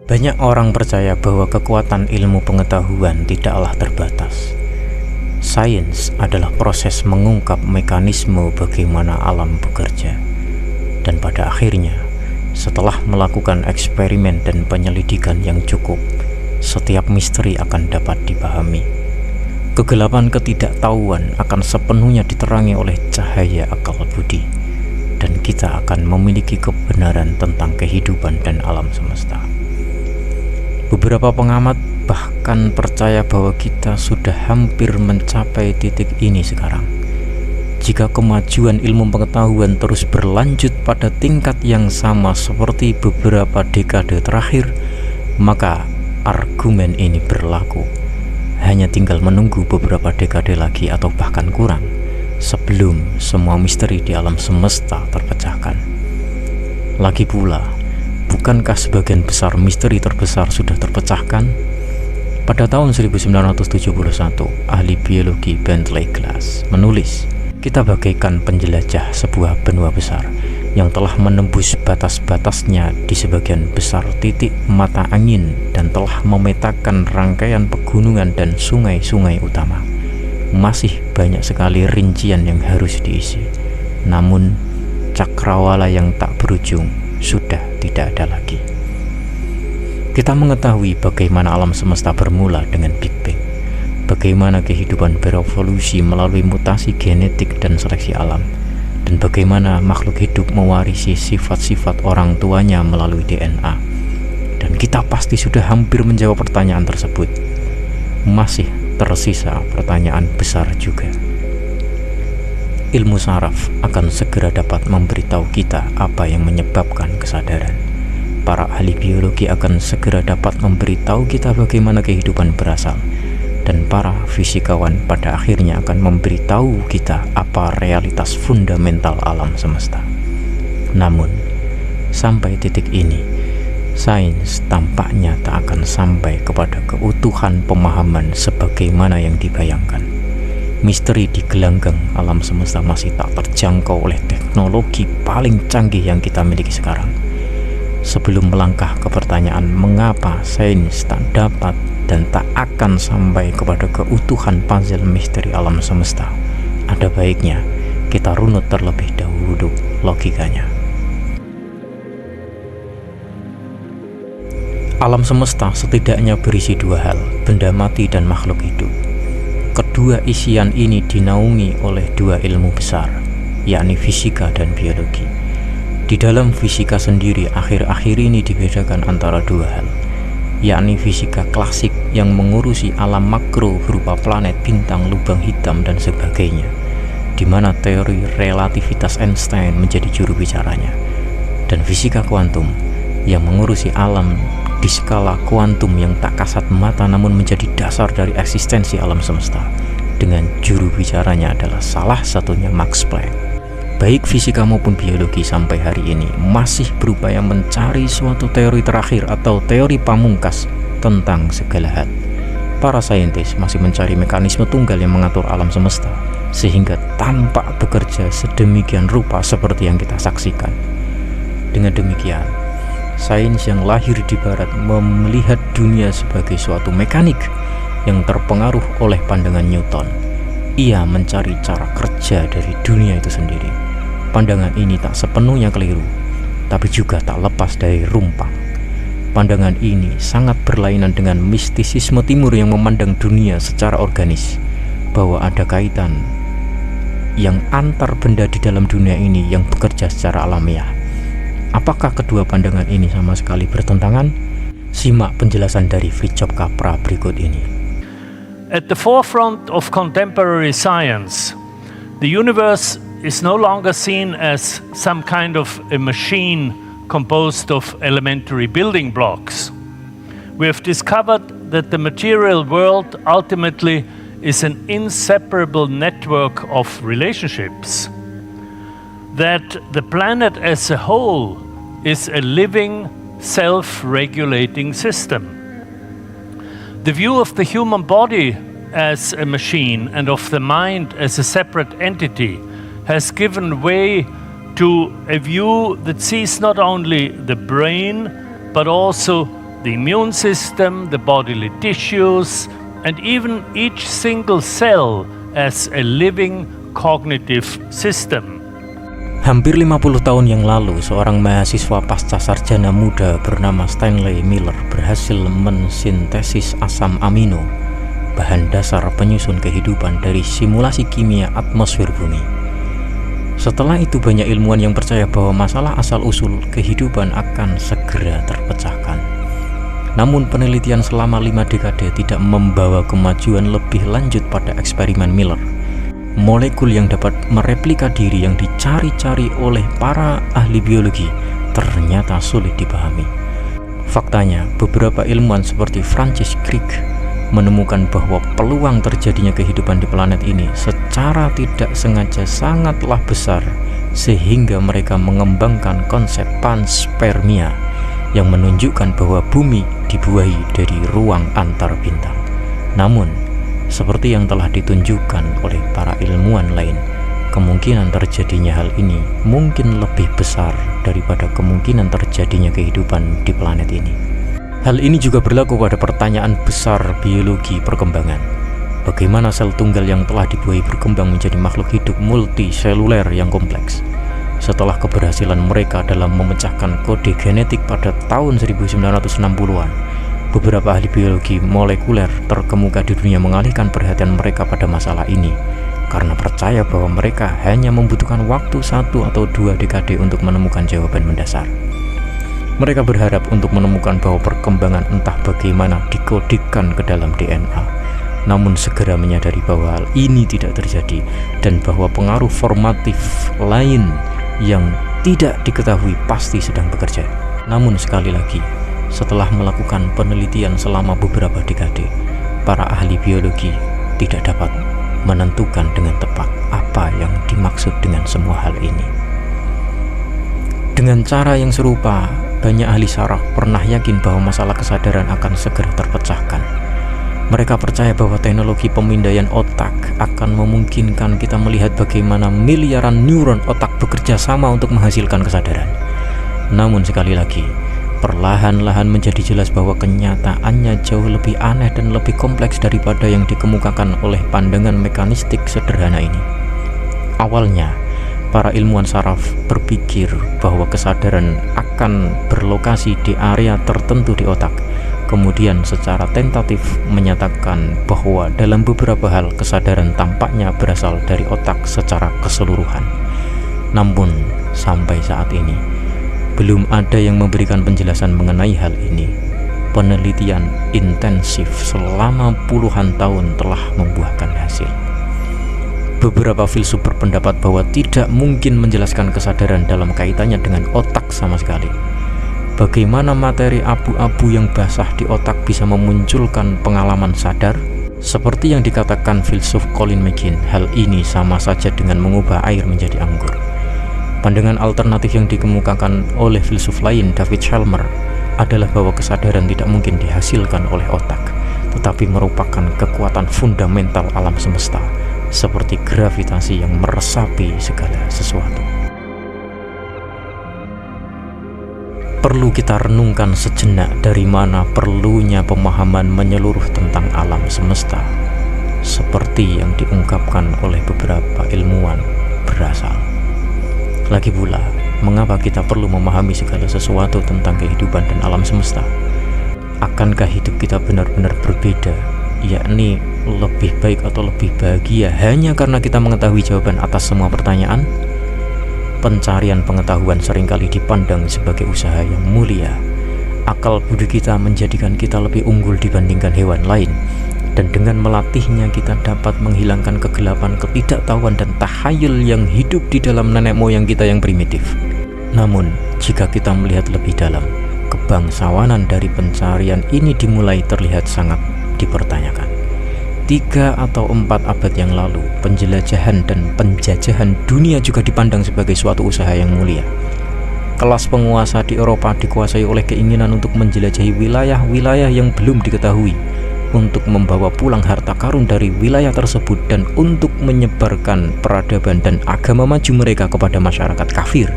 Banyak orang percaya bahwa kekuatan ilmu pengetahuan tidaklah terbatas. Sains adalah proses mengungkap mekanisme bagaimana alam bekerja. Dan pada akhirnya, setelah melakukan eksperimen dan penyelidikan yang cukup, setiap misteri akan dapat dipahami. Kegelapan ketidaktahuan akan sepenuhnya diterangi oleh cahaya akal budi, dan kita akan memiliki kebenaran tentang kehidupan dan alam semesta. Beberapa pengamat bahkan percaya bahwa kita sudah hampir mencapai titik ini sekarang. Jika kemajuan ilmu pengetahuan terus berlanjut pada tingkat yang sama seperti beberapa dekade terakhir, maka argumen ini berlaku. Hanya tinggal menunggu beberapa dekade lagi atau bahkan kurang sebelum semua misteri di alam semesta terpecahkan. Lagi pula, bukankah sebagian besar misteri terbesar sudah terpecahkan? Pada tahun 1971, ahli biologi Bentley Glass menulis, "Kita bagaikan penjelajah sebuah benua besar yang telah menembus batas-batasnya di sebagian besar titik mata angin dan telah memetakan rangkaian pegunungan dan sungai-sungai utama. Masih banyak sekali rincian yang harus diisi, namun cakrawala yang tak berujung sudah tidak ada lagi." Kita mengetahui bagaimana alam semesta bermula dengan Big Bang, bagaimana kehidupan berevolusi melalui mutasi genetik dan seleksi alam, dan bagaimana makhluk hidup mewarisi sifat-sifat orang tuanya melalui DNA. Dan kita pasti sudah hampir menjawab pertanyaan tersebut. Masih tersisa pertanyaan besar juga. Ilmu saraf akan segera dapat memberitahu kita apa yang menyebabkan kesadaran. Para ahli biologi akan segera dapat memberitahu kita bagaimana kehidupan berasal, dan para fisikawan pada akhirnya akan memberitahu kita apa realitas fundamental alam semesta. Namun, sampai titik ini, sains tampaknya tak akan sampai kepada keutuhan pemahaman sebagaimana yang dibayangkan. Misteri di gelanggang alam semesta masih tak terjangkau oleh teknologi paling canggih yang kita miliki sekarang. Sebelum melangkah ke pertanyaan mengapa sains tak dapat dan tak akan sampai kepada keutuhan puzzle misteri alam semesta, ada baiknya kita runut terlebih dahulu logikanya. Alam semesta setidaknya berisi dua hal, benda mati dan makhluk hidup. Kedua isian ini dinaungi oleh dua ilmu besar, yakni fisika dan biologi. Di dalam fisika sendiri, akhir-akhir ini dibedakan antara dua hal, yakni fisika klasik yang mengurusi alam makro berupa planet, bintang, lubang hitam, dan sebagainya, di mana teori relativitas Einstein menjadi juru bicaranya, dan fisika kuantum yang mengurusi alam di skala kuantum yang tak kasat mata namun menjadi dasar dari eksistensi alam semesta, dengan juru bicaranya adalah salah satunya Max Planck. Baik fisika maupun biologi sampai hari ini masih berupaya mencari suatu teori terakhir atau teori pamungkas tentang segala hal. Para saintis masih mencari mekanisme tunggal yang mengatur alam semesta, sehingga tampak bekerja sedemikian rupa seperti yang kita saksikan. Dengan demikian, sains yang lahir di barat melihat dunia sebagai suatu mekanik yang terpengaruh oleh pandangan Newton. Ia mencari cara kerja dari dunia itu sendiri. Pandangan ini tak sepenuhnya keliru, tapi juga tak lepas dari rumpang. Pandangan ini sangat berlainan dengan mistisisme timur yang memandang dunia secara organis, bahwa ada kaitan yang antar benda di dalam dunia ini yang bekerja secara alamiah. Apakah kedua pandangan ini sama sekali bertentangan? Simak penjelasan dari Fritjof Capra berikut ini. At the forefront of contemporary science, the universe is no longer seen as some kind of a machine composed of elementary building blocks. We have discovered that the material world ultimately is an inseparable network of relationships. That the planet as a whole is a living, self-regulating system. The view of the human body as a machine and of the mind as a separate entity has given way to a view that sees not only the brain but also the immune system, the bodily tissues, and even each single cell as a living cognitive system. Hampir 50 tahun yang lalu, seorang mahasiswa pasca sarjana muda bernama Stanley Miller berhasil mensintesis asam amino, bahan dasar penyusun kehidupan, dari simulasi kimia atmosfer bumi. Setelah itu banyak ilmuwan yang percaya bahwa masalah asal-usul kehidupan akan segera terpecahkan. Namun penelitian selama 5 dekade tidak membawa kemajuan lebih lanjut pada eksperimen Miller. Molekul yang dapat mereplika diri yang dicari-cari oleh para ahli biologi ternyata sulit dipahami. Faktanya, beberapa ilmuwan seperti Francis Crick menemukan bahwa peluang terjadinya kehidupan di planet ini secara tidak sengaja sangatlah besar, sehingga mereka mengembangkan konsep panspermia yang menunjukkan bahwa bumi dibuahi dari ruang antar bintang. Namun, seperti yang telah ditunjukkan oleh para ilmuwan lain, kemungkinan terjadinya hal ini mungkin lebih besar daripada kemungkinan terjadinya kehidupan di planet ini. Hal ini juga berlaku pada pertanyaan besar biologi perkembangan. Bagaimana sel tunggal yang telah dibuahi berkembang menjadi makhluk hidup multiseluler yang kompleks? Setelah keberhasilan mereka dalam memecahkan kode genetik pada tahun 1960-an, beberapa ahli biologi molekuler terkemuka di dunia mengalihkan perhatian mereka pada masalah ini karena percaya bahwa mereka hanya membutuhkan waktu 1 atau 2 dekade untuk menemukan jawaban mendasar. Mereka berharap untuk menemukan bahwa perkembangan entah bagaimana dikodikan ke dalam DNA, namun segera menyadari bahwa hal ini tidak terjadi dan bahwa pengaruh formatif lain yang tidak diketahui pasti sedang bekerja. Namun sekali lagi, setelah melakukan penelitian selama beberapa dekade, para ahli biologi tidak dapat menentukan dengan tepat apa yang dimaksud dengan semua hal ini. Dengan cara yang serupa, banyak ahli saraf pernah yakin bahwa masalah kesadaran akan segera terpecahkan. Mereka percaya bahwa teknologi pemindaian otak akan memungkinkan kita melihat bagaimana miliaran neuron otak bekerja sama untuk menghasilkan kesadaran. Namun sekali lagi, perlahan-lahan menjadi jelas bahwa kenyataannya jauh lebih aneh dan lebih kompleks daripada yang dikemukakan oleh pandangan mekanistik sederhana ini. Awalnya, para ilmuwan saraf berpikir bahwa kesadaran akan berlokasi di area tertentu di otak, kemudian secara tentatif menyatakan bahwa dalam beberapa hal kesadaran tampaknya berasal dari otak secara keseluruhan. Namun, sampai saat ini, belum ada yang memberikan penjelasan mengenai hal ini. Penelitian intensif selama puluhan tahun telah membuahkan hasil. Beberapa filsuf berpendapat bahwa tidak mungkin menjelaskan kesadaran dalam kaitannya dengan otak sama sekali. Bagaimana materi abu-abu yang basah di otak bisa memunculkan pengalaman sadar? Seperti yang dikatakan filsuf Colin McKin, hal ini sama saja dengan mengubah air menjadi anggur. Pandangan alternatif yang dikemukakan oleh filsuf lain, David Chalmers, adalah bahwa kesadaran tidak mungkin dihasilkan oleh otak, tetapi merupakan kekuatan fundamental alam semesta, seperti gravitasi yang meresapi segala sesuatu. Perlu kita renungkan sejenak dari mana perlunya pemahaman menyeluruh tentang alam semesta, seperti yang diungkapkan oleh beberapa ilmuwan berasal. Lagi pula, mengapa kita perlu memahami segala sesuatu tentang kehidupan dan alam semesta? Akankah hidup kita benar-benar berbeda, yakni lebih baik atau lebih bahagia hanya karena kita mengetahui jawaban atas semua pertanyaan? Pencarian pengetahuan seringkali dipandang sebagai usaha yang mulia. Akal budi kita menjadikan kita lebih unggul dibandingkan hewan lain, dan dengan melatihnya kita dapat menghilangkan kegelapan, ketidaktahuan, dan tahayul yang hidup di dalam nenek moyang kita yang primitif. Namun, jika kita melihat lebih dalam, kebangsawanan dari pencarian ini dimulai terlihat sangat dipertanyakan. 3 atau 4 abad yang lalu, penjelajahan dan penjajahan dunia juga dipandang sebagai suatu usaha yang mulia. Kelas penguasa di Eropa dikuasai oleh keinginan untuk menjelajahi wilayah-wilayah yang belum diketahui, untuk membawa pulang harta karun dari wilayah tersebut, dan untuk menyebarkan peradaban dan agama maju mereka kepada masyarakat kafir.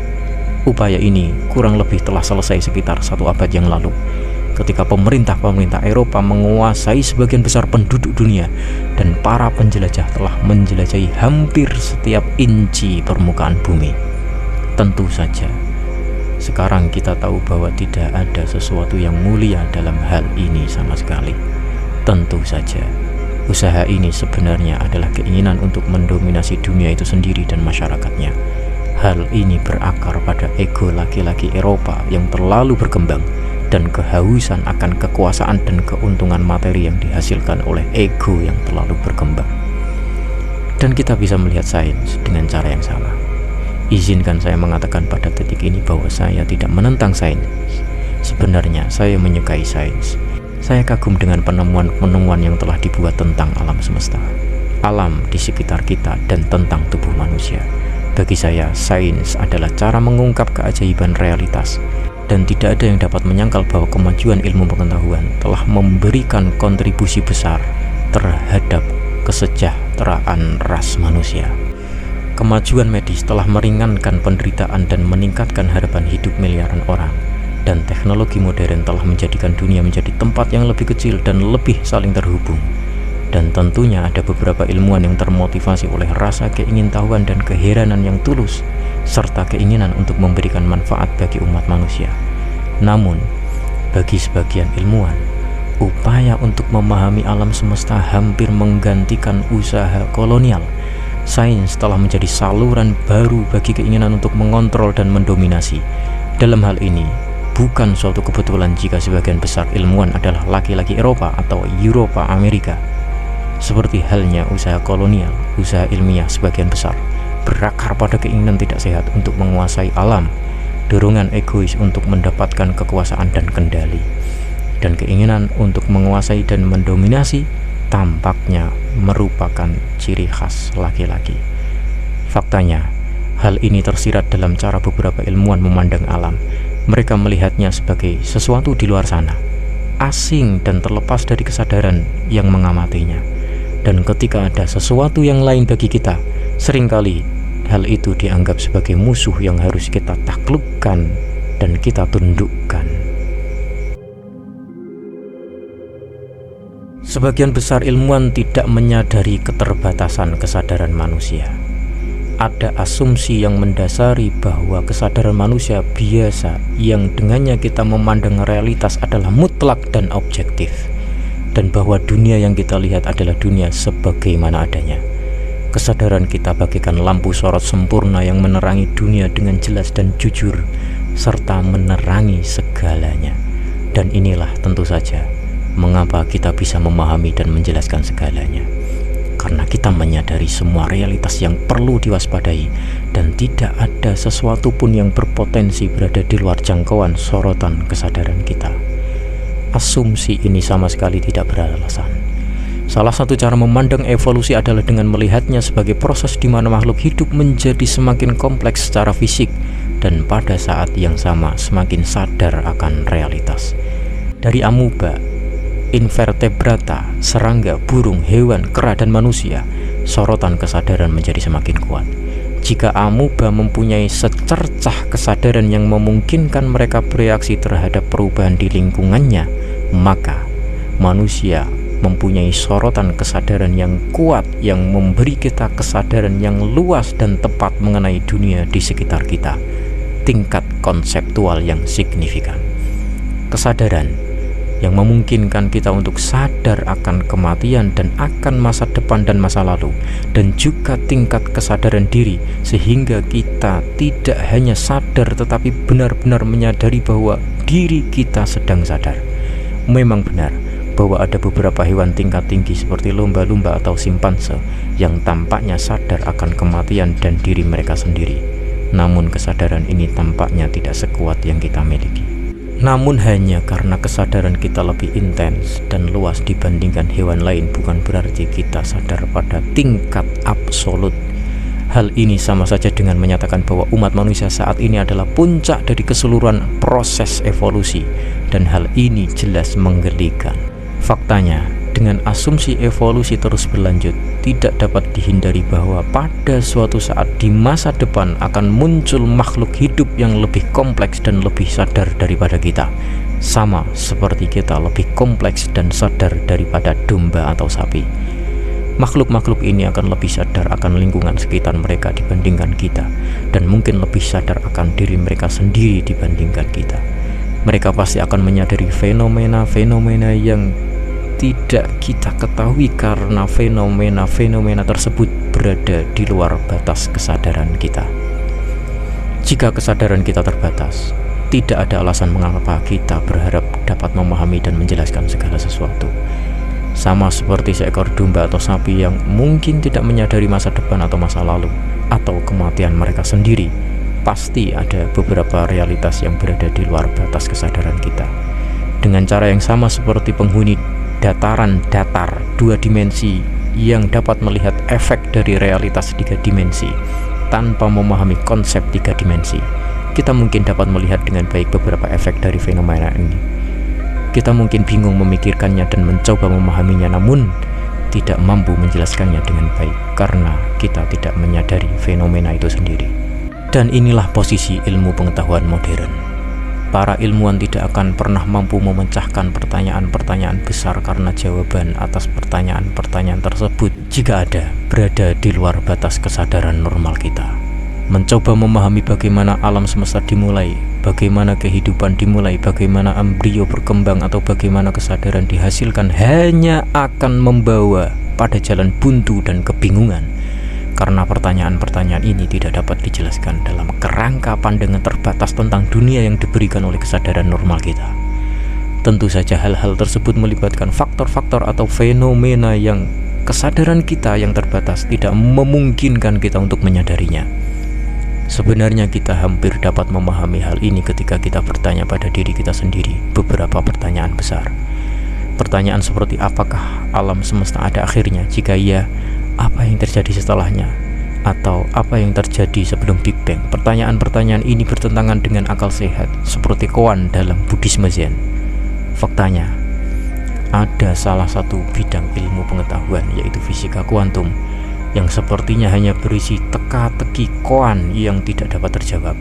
Upaya ini kurang lebih telah selesai sekitar 1 abad yang lalu. ketika pemerintah-pemerintah Eropa menguasai sebagian besar penduduk dunia dan para penjelajah telah menjelajahi hampir setiap inci permukaan bumi. Tentu saja, sekarang kita tahu bahwa tidak ada sesuatu yang mulia dalam hal ini sama sekali. Tentu saja, usaha ini sebenarnya adalah keinginan untuk mendominasi dunia itu sendiri dan masyarakatnya. Hal ini berakar pada ego laki-laki Eropa yang terlalu berkembang dan kehausan akan kekuasaan dan keuntungan materi yang dihasilkan oleh ego yang terlalu berkembang. Dan kita bisa melihat sains dengan cara yang sama. Izinkan saya mengatakan pada titik ini bahwa saya tidak menentang sains. Sebenarnya saya menyukai sains. Saya kagum dengan penemuan-penemuan yang telah dibuat tentang alam semesta, alam di sekitar kita, dan tentang tubuh manusia. Bagi saya, sains adalah cara mengungkap keajaiban realitas, dan tidak ada yang dapat menyangkal bahwa kemajuan ilmu pengetahuan telah memberikan kontribusi besar terhadap kesejahteraan ras manusia. Kemajuan medis telah meringankan penderitaan dan meningkatkan harapan hidup miliaran orang, dan teknologi modern telah menjadikan dunia menjadi tempat yang lebih kecil dan lebih saling terhubung. Dan tentunya ada beberapa ilmuwan yang termotivasi oleh rasa keingintahuan dan keheranan yang tulus, serta keinginan untuk memberikan manfaat bagi umat manusia. Namun, bagi sebagian ilmuwan, upaya untuk memahami alam semesta hampir menggantikan usaha kolonial. Sains telah menjadi saluran baru bagi keinginan untuk mengontrol dan mendominasi. Dalam hal ini, bukan suatu kebetulan jika sebagian besar ilmuwan adalah laki-laki Eropa atau Eropa Amerika. Seperti halnya usaha kolonial, usaha ilmiah sebagian besar berakar pada keinginan tidak sehat untuk menguasai alam, dorongan egois untuk mendapatkan kekuasaan dan kendali, dan keinginan untuk menguasai dan mendominasi tampaknya merupakan ciri khas laki-laki. Faktanya, hal ini tersirat dalam cara beberapa ilmuwan memandang alam. Mereka melihatnya sebagai sesuatu di luar sana, asing dan terlepas dari kesadaran yang mengamatinya. Dan ketika ada sesuatu yang lain bagi kita, seringkali hal itu dianggap sebagai musuh yang harus kita taklukkan dan kita tundukkan. Sebagian besar ilmuwan tidak menyadari keterbatasan kesadaran manusia. Ada asumsi yang mendasari bahwa kesadaran manusia biasa yang dengannya kita memandang realitas adalah mutlak dan objektif, dan bahwa dunia yang kita lihat adalah dunia sebagaimana adanya. Kesadaran kita bagaikan lampu sorot sempurna yang menerangi dunia dengan jelas dan jujur, serta menerangi segalanya. Dan inilah tentu saja mengapa kita bisa memahami dan menjelaskan segalanya, karena kita menyadari semua realitas yang perlu diwaspadai dan tidak ada sesuatu pun yang berpotensi berada di luar jangkauan sorotan kesadaran kita. Asumsi ini sama sekali tidak beralasan. Salah satu cara memandang evolusi adalah dengan melihatnya sebagai proses di mana makhluk hidup menjadi semakin kompleks secara fisik dan pada saat yang sama semakin sadar akan realitas. Dari amuba, invertebrata, serangga, burung, hewan, kera, dan manusia, sorotan kesadaran menjadi semakin kuat. Jika amuba mempunyai secercah kesadaran yang memungkinkan mereka bereaksi terhadap perubahan di lingkungannya, maka manusia mempunyai sorotan kesadaran yang kuat yang memberi kita kesadaran yang luas dan tepat mengenai dunia di sekitar kita, tingkat konseptual yang signifikan. Kesadaran yang memungkinkan kita untuk sadar akan kematian dan akan masa depan dan masa lalu, dan juga tingkat kesadaran diri sehingga kita tidak hanya sadar tetapi benar-benar menyadari bahwa diri kita sedang sadar. Memang benar bahwa ada beberapa hewan tingkat tinggi seperti lumba-lumba atau simpanse yang tampaknya sadar akan kematian dan diri mereka sendiri. Namun kesadaran ini tampaknya tidak sekuat yang kita miliki. Namun hanya karena kesadaran kita lebih intens dan luas dibandingkan hewan lain bukan berarti kita sadar pada tingkat absolut. Hal ini sama saja dengan menyatakan bahwa umat manusia saat ini adalah puncak dari keseluruhan proses evolusi, dan hal ini jelas menggelikan. Faktanya, dengan asumsi evolusi terus berlanjut, tidak dapat dihindari bahwa pada suatu saat di masa depan akan muncul makhluk hidup yang lebih kompleks dan lebih sadar daripada kita, Sama seperti kita lebih kompleks dan sadar daripada domba atau sapi. Makhluk-makhluk ini akan lebih sadar akan lingkungan sekitar mereka dibandingkan kita, dan mungkin lebih sadar akan diri mereka sendiri dibandingkan kita. Mereka pasti akan menyadari fenomena-fenomena yang tidak kita ketahui karena fenomena-fenomena tersebut berada di luar batas kesadaran kita. Jika kesadaran kita terbatas, tidak ada alasan mengapa kita berharap dapat memahami dan menjelaskan segala sesuatu. Sama seperti seekor domba atau sapi yang mungkin tidak menyadari masa depan atau masa lalu, atau kematian mereka sendiri, pasti ada beberapa realitas yang berada di luar batas kesadaran kita. Dengan cara yang sama seperti penghuni dataran datar 2 dimensi yang dapat melihat efek dari realitas 3 dimensi tanpa memahami konsep 3 dimensi, kita mungkin dapat melihat dengan baik beberapa efek dari fenomena ini. Kita mungkin bingung memikirkannya dan mencoba memahaminya, namun tidak mampu menjelaskannya dengan baik karena kita tidak menyadari fenomena itu sendiri. Dan inilah posisi ilmu pengetahuan modern. Para ilmuwan tidak akan pernah mampu memecahkan pertanyaan-pertanyaan besar karena jawaban atas pertanyaan-pertanyaan tersebut, jika ada, berada di luar batas kesadaran normal kita. Mencoba memahami bagaimana alam semesta dimulai, bagaimana kehidupan dimulai, bagaimana embrio berkembang, atau bagaimana kesadaran dihasilkan hanya akan membawa pada jalan buntu dan kebingungan, karena pertanyaan-pertanyaan ini tidak dapat dijelaskan dalam kerangka pandangan terbatas tentang dunia yang diberikan oleh kesadaran normal kita. Tentu saja hal-hal tersebut melibatkan faktor-faktor atau fenomena yang kesadaran kita yang terbatas tidak memungkinkan kita untuk menyadarinya. Sebenarnya kita hampir dapat memahami hal ini ketika kita bertanya pada diri kita sendiri beberapa pertanyaan besar. Pertanyaan seperti apakah alam semesta ada akhirnya? Jika iya, apa yang terjadi setelahnya? Atau apa yang terjadi sebelum Big Bang? Pertanyaan-pertanyaan ini bertentangan dengan akal sehat, seperti koan dalam Buddhisme Zen. Faktanya, ada salah satu bidang ilmu pengetahuan, yaitu fisika kuantum, yang sepertinya hanya berisi teka-teki koan yang tidak dapat terjawab.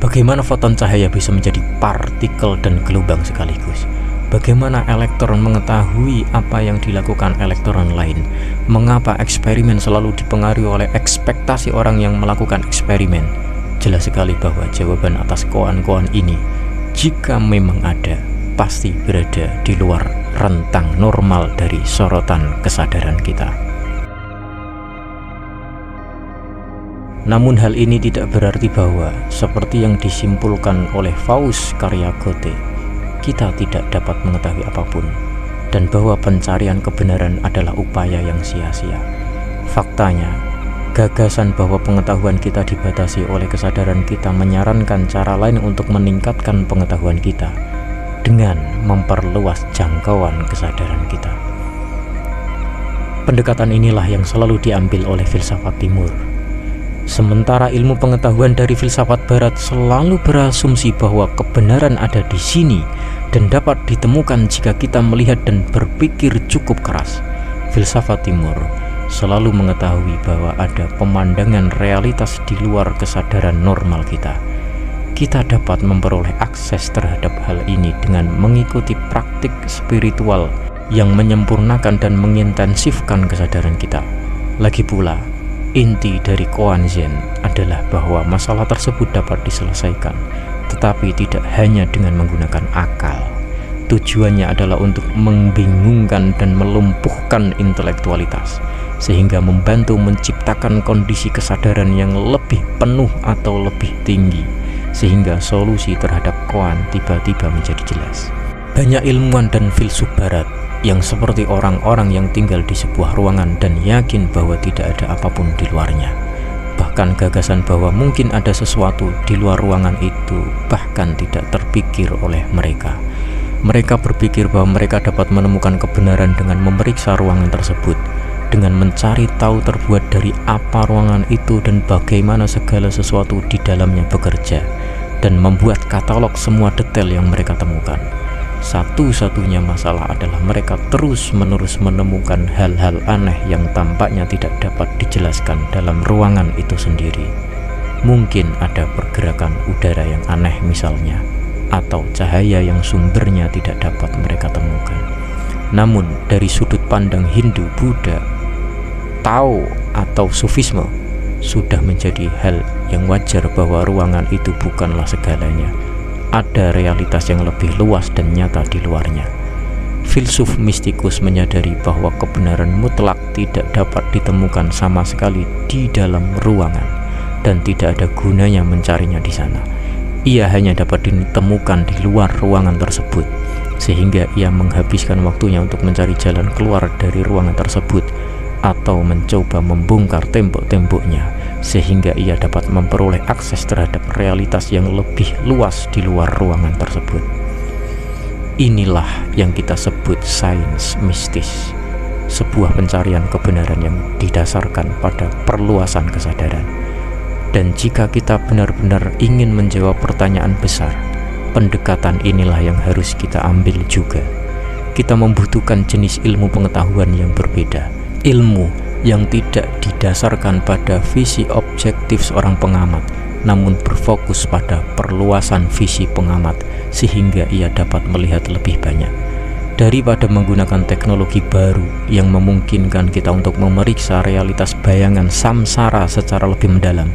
Bagaimana foton cahaya bisa menjadi partikel dan gelombang sekaligus? Bagaimana elektron mengetahui apa yang dilakukan elektron lain? Mengapa eksperimen selalu dipengaruhi oleh ekspektasi orang yang melakukan eksperimen? Jelas sekali bahwa jawaban atas koan-koan ini, jika memang ada, pasti berada di luar rentang normal dari sorotan kesadaran kita. Namun hal ini tidak berarti bahwa, seperti yang disimpulkan oleh Faust karya Goethe, kita tidak dapat mengetahui apapun, dan bahwa pencarian kebenaran adalah upaya yang sia-sia. Faktanya, gagasan bahwa pengetahuan kita dibatasi oleh kesadaran kita menyarankan cara lain untuk meningkatkan pengetahuan kita dengan memperluas jangkauan kesadaran kita. Pendekatan inilah yang selalu diambil oleh filsafat timur. Sementara ilmu pengetahuan dari filsafat barat selalu berasumsi bahwa kebenaran ada di sini dan dapat ditemukan jika kita melihat dan berpikir cukup keras, filsafat timur selalu mengetahui bahwa ada pemandangan realitas di luar kesadaran normal kita. Kita dapat memperoleh akses terhadap hal ini dengan mengikuti praktik spiritual yang menyempurnakan dan mengintensifkan kesadaran kita. Lagi pula, inti dari koan Zen adalah bahwa masalah tersebut dapat diselesaikan, tetapi tidak hanya dengan menggunakan akal. Tujuannya adalah untuk membingungkan dan melumpuhkan intelektualitas, sehingga membantu menciptakan kondisi kesadaran yang lebih penuh atau lebih tinggi, sehingga solusi terhadap koan tiba-tiba menjadi jelas. Banyak ilmuwan dan filsuf barat yang seperti orang-orang yang tinggal di sebuah ruangan dan yakin bahwa tidak ada apapun di luarnya. Bahkan gagasan bahwa mungkin ada sesuatu di luar ruangan itu bahkan tidak terpikir oleh mereka. Mereka berpikir bahwa mereka dapat menemukan kebenaran dengan memeriksa ruangan tersebut, dengan mencari tahu terbuat dari apa ruangan itu dan bagaimana segala sesuatu di dalamnya bekerja, dan membuat katalog semua detail yang mereka temukan. Satu-satunya masalah adalah mereka terus-menerus menemukan hal-hal aneh yang tampaknya tidak dapat dijelaskan dalam ruangan itu sendiri. Mungkin ada pergerakan udara yang aneh misalnya, atau cahaya yang sumbernya tidak dapat mereka temukan. Namun dari sudut pandang Hindu, Buddha, Tao atau Sufisme, sudah menjadi hal yang wajar bahwa ruangan itu bukanlah segalanya. Ada realitas yang lebih luas dan nyata di luarnya. Filsuf mistikus menyadari bahwa kebenaran mutlak tidak dapat ditemukan sama sekali di dalam ruangan dan tidak ada gunanya mencarinya di sana. Ia hanya dapat ditemukan di luar ruangan tersebut, sehingga ia menghabiskan waktunya untuk mencari jalan keluar dari ruangan tersebut atau mencoba membongkar tembok-temboknya, sehingga ia dapat memperoleh akses terhadap realitas yang lebih luas di luar ruangan tersebut. Inilah yang kita sebut sains mistis, sebuah pencarian kebenaran yang didasarkan pada perluasan kesadaran. Dan jika kita benar-benar ingin menjawab pertanyaan besar, pendekatan inilah yang harus kita ambil juga. Kita membutuhkan jenis ilmu pengetahuan yang berbeda, ilmu yang tidak didasarkan pada visi objektif seorang pengamat, namun berfokus pada perluasan visi pengamat sehingga ia dapat melihat lebih banyak. Daripada menggunakan teknologi baru yang memungkinkan kita untuk memeriksa realitas bayangan samsara secara lebih mendalam,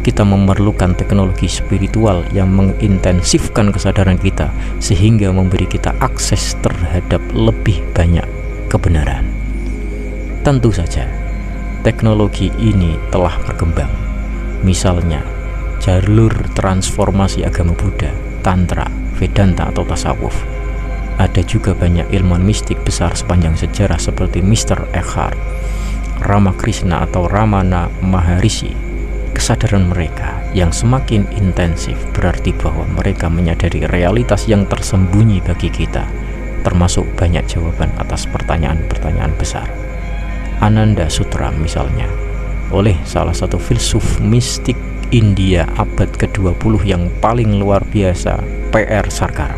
kita memerlukan teknologi spiritual yang mengintensifkan kesadaran kita sehingga memberi kita akses terhadap lebih banyak kebenaran. Tentu saja, teknologi ini telah berkembang. Misalnya, jalur transformasi agama Buddha, Tantra, Vedanta atau tasawuf. Ada juga banyak ilmuwan mistik besar sepanjang sejarah seperti Mr. Eckhart, Ramakrishna atau Ramana Maharishi. Kesadaran mereka yang semakin intensif berarti bahwa mereka menyadari realitas yang tersembunyi bagi kita, termasuk banyak jawaban atas pertanyaan-pertanyaan besar. Ananda Sutra misalnya, oleh salah satu filsuf mistik India abad ke-20 yang paling luar biasa, P.R. Sarkar,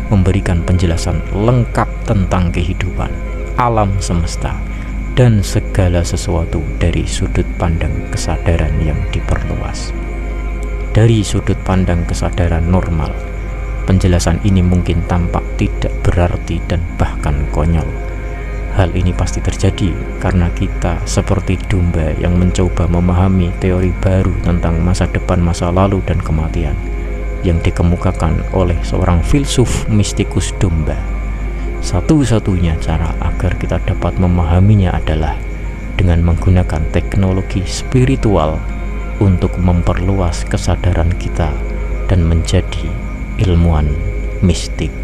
memberikan penjelasan lengkap tentang kehidupan, alam semesta, dan segala sesuatu dari sudut pandang kesadaran yang diperluas. Dari sudut pandang kesadaran normal, penjelasan ini mungkin tampak tidak berarti dan bahkan konyol. Hal ini pasti terjadi karena kita seperti domba yang mencoba memahami teori baru tentang masa depan, masa lalu, dan kematian yang dikemukakan oleh seorang filsuf mistikus domba. Satu-satunya cara agar kita dapat memahaminya adalah dengan menggunakan teknologi spiritual untuk memperluas kesadaran kita dan menjadi ilmuwan mistik.